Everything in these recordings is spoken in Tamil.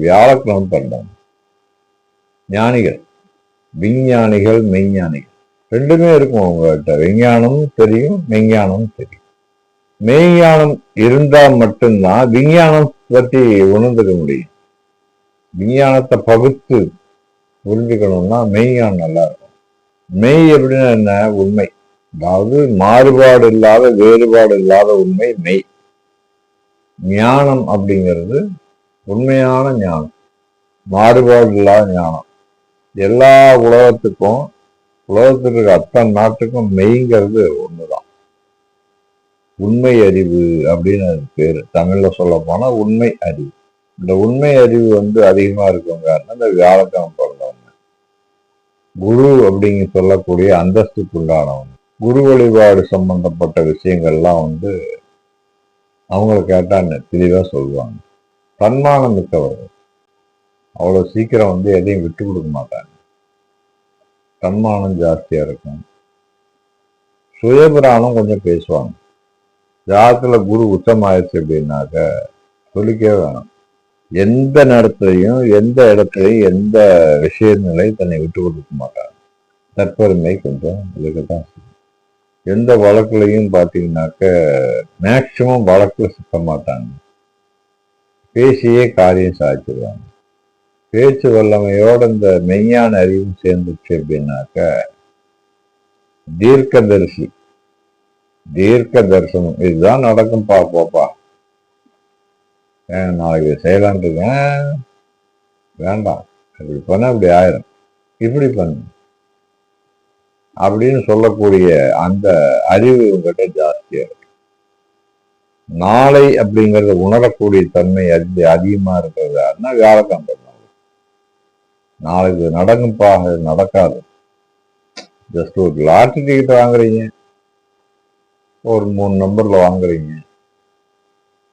வியாழக்கிழமை பிறந்தவங்க ஞானிகள், விஞ்ஞானிகள், மெய்ஞானிகள் ரெண்டுமே இருக்கும் உங்ககிட்ட. விஞ்ஞானமும் தெரியும், மெய்ஞானமும் தெரியும். மெய்ஞானம் இருந்தா மட்டும்தான் விஞ்ஞானம் பற்றி உணர்ந்துக்க முடியும். விஞ்ஞானத்தை பகுத்து புரிஞ்சுக்கணும்னா மெய்ஞானம் நல்லா இருக்கும். மெய் எப்படின்னா என்ன? உண்மை. அதாவது மாறுபாடு இல்லாத, வேறுபாடு இல்லாத உண்மை மெய். ஞானம் அப்படிங்கிறது உண்மையான ஞானம், மாறுபாடு இல்லாத ஞானம். எல்லா உலகத்துக்கும், உலகத்துக்கு இருக்க அத்தனை நாட்டுக்கும் மெய்ங்கிறது ஒண்ணுதான். உண்மை அறிவு அப்படின்னு அது பேரு. தமிழ்ல சொல்ல போனா உண்மை அறிவு. இந்த உண்மை அறிவு அதிகமா இருக்கவங்க இந்த வியாழக்கிழமை பிறந்தவங்க. குரு அப்படிங்க சொல்லக்கூடிய அந்தஸ்துக்குண்டானவங்க. குரு வழிபாடு சம்பந்தப்பட்ட விஷயங்கள்லாம் அவங்கள கேட்டா தெளிவா சொல்லுவாங்க. தன்மானம் மிக்கவர்கள். அவ்வளவு சீக்கிரம் எதையும் விட்டு கொடுக்க மாட்டாங்க. தன்மானம் ஜாஸ்தியா இருக்கும். சுயபிராணம் கொஞ்சம் பேசுவாங்க. ஜாதத்துல குரு உச்சமாயிருச்சு அப்படின்னாக்க சொல்லிக்கவே வேணும். எந்த நேரத்திலையும், எந்த இடத்துலையும், எந்த விஷயங்களையும் தன்னை விட்டு கொடுக்க மாட்டாங்க. தற்பெருமை கொஞ்சம் இதுக்குதான். எந்த வழக்குலையும் பார்த்தீங்கன்னாக்க மேக்சிமம் வழக்குல சிக்க மாட்டாங்க. பேசியே காரியம் சாதிச்சிருவாங்க. பேச்சு வல்லமையோட இந்த மெய்ஞான அறிவும் சேர்ந்துச்சு அப்படின்னாக்க தீர்க்கதரிசி, தீர்க்க தரிசனம் இதுதான் நடக்கும். போப்பா நாளைக்கு செய்யலான் இருக்கேன், வேண்டாம் இப்படி பண்ண இப்படி ஆயிரும், இப்படி பண்ணு அப்படின்னு சொல்லக்கூடிய அந்த அறிவு இவங்கிட்ட ஜாஸ்தியா இருக்கு. நாளை அப்படிங்கறத உணரக்கூடிய தன்மை அதிகமா இருக்கிறது யாருன்னா வியாழக்கிழமை. நாளைக்கு நடக்கும்பா, நடக்காது. ஜஸ்ட் ஒரு லாட்டரி டிக்கெட் வாங்குறீங்க, ஒரு 3 நம்பர்ல வாங்குறீங்க,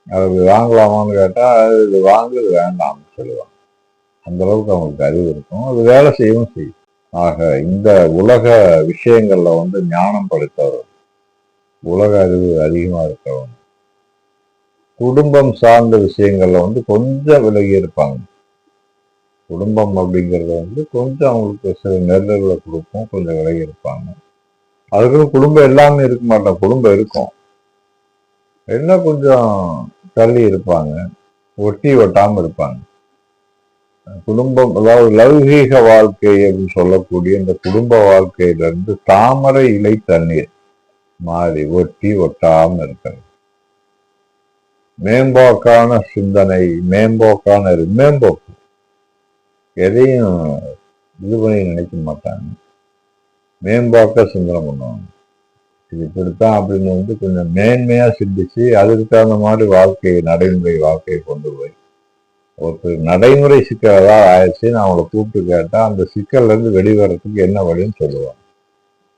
அது வாங்கலாமான்னு கேட்டா இது வாங்குறது வேண்டாம்னு சொல்லுவாங்க. அந்த அளவுக்கு அவங்களுக்கு அறிவு இருக்கும், அது வேலை செய்யவும் செய்யும். ஆக இந்த உலக விஷயங்கள்ல ஞானம் படைத்தவர், உலக அறிவு அதிகமா இருக்கவங்க, குடும்பம் சார்ந்த விஷயங்கள்ல கொஞ்சம் விலகி இருப்பாங்க. குடும்பம் அப்படிங்கிறது கொஞ்சம் அவங்களுக்கு சில நெருடல்களை கொடுக்கும், கொஞ்சம் விலகி இருப்பாங்க. அதுக்கு குடும்பம் எல்லாமே இருக்க மாட்டாங்க, குடும்பம் இருக்கும், என்ன கொஞ்சம் தள்ளி இருப்பாங்க, ஒட்டி ஒட்டாம இருப்பாங்க. குடும்பம் அதாவது லௌகீக வாழ்க்கை அப்படின்னு சொல்லக்கூடிய இந்த குடும்ப வாழ்க்கையில இருந்து தாமரை இலை தண்ணீர் மாறி ஒட்டி ஒட்டாம இருக்கிறது. மேம்போக்கான சிந்தனை, மேம்போக்கான மேம்போக்கு, எதையும் இது பண்ணி நினைக்க மாட்டாங்க, மேம்பாக்க சிந்தனை பண்ணுவாங்க. இது இப்படித்தான் அப்படின்னு கொஞ்சம் மேன்மையா சிந்திச்சு அதுக்கு தகுந்த மாதிரி வாழ்க்கையை, நடைமுறை வாழ்க்கையை கொண்டு போய் ஒருத்தர் நடைமுறை சிக்கல் ஏதாவது ஆயிடுச்சு, நான் அவங்கள கூப்பிட்டு கேட்டா அந்த சிக்கல்ல இருந்து வெளிவரத்துக்கு என்ன வழின்னு சொல்லுவாங்க.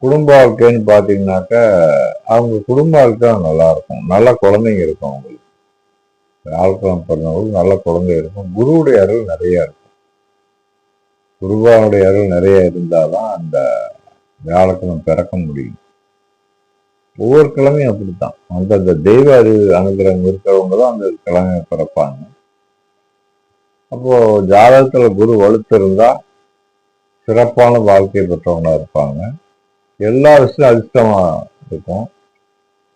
குடும்ப வாழ்க்கைன்னு பாத்தீங்கன்னாக்க அவங்க குடும்ப வாழ்க்கை நல்லா இருக்கும், நல்ல குழந்தைங்க இருக்கும், அவங்களுக்கு வியாழக்கிழமை பிறந்தவங்களுக்கு நல்ல குழந்தை இருக்கும், குருவுடைய அருள் நிறைய இருக்கும். குருவாவுடைய அருள் நிறைய இருந்தாதான் அந்த வியாழக்கிழமை பிறக்க முடியும். ஒவ்வொரு கிழமையும் அப்படித்தான், அந்த தெய்வ அறிவு அனுகிரகம் இருக்கிறவங்க தான் அந்த கிழமையை பிறப்பாங்க. அப்போ ஜாதகத்துல குரு வலுத்து இருந்தா சிறப்பான வாழ்க்கை பெற்றவங்களா இருப்பாங்க. எல்லா விஷயம் அதிர்ஷ்டமா இருக்கும்.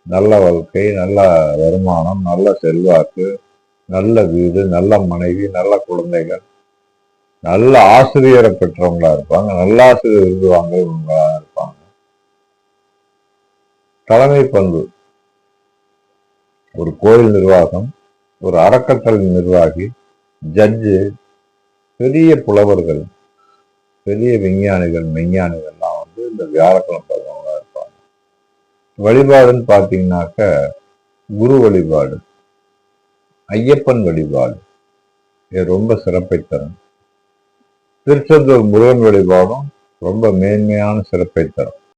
நல்ல வாழ்க்கை, நல்ல வருமானம், நல்ல செல்வாக்கு, நல்ல வீடு, நல்ல மனைவி, நல்ல குழந்தைகள், நல்ல ஆசிரியரை பெற்றவங்களா இருப்பாங்க, நல்ல ஆசிரியர் விருது வாங்குறவங்களா இருப்பாங்க. தலைமை பண்பு, ஒரு கோயில் நிர்வாகம், ஒரு அறக்கட்டளை நிர்வாகி, ஜட்ஜு, பெரிய புலவர்கள், பெரிய விஞ்ஞானிகள், மெய்ஞானிகள்லாம் இந்த வியாழக்கிழமை பிறந்தவங்களா இருப்பாங்க. வழிபாடுன்னு பாத்தீங்கன்னாக்க குரு வழிபாடு, ஐயப்பன் வழிபாடு இது ரொம்ப சிறப்பை தரும். திருச்செந்தூர் முருகன் வழிபாடும் ரொம்ப மேன்மையான சிறப்பை தரும்.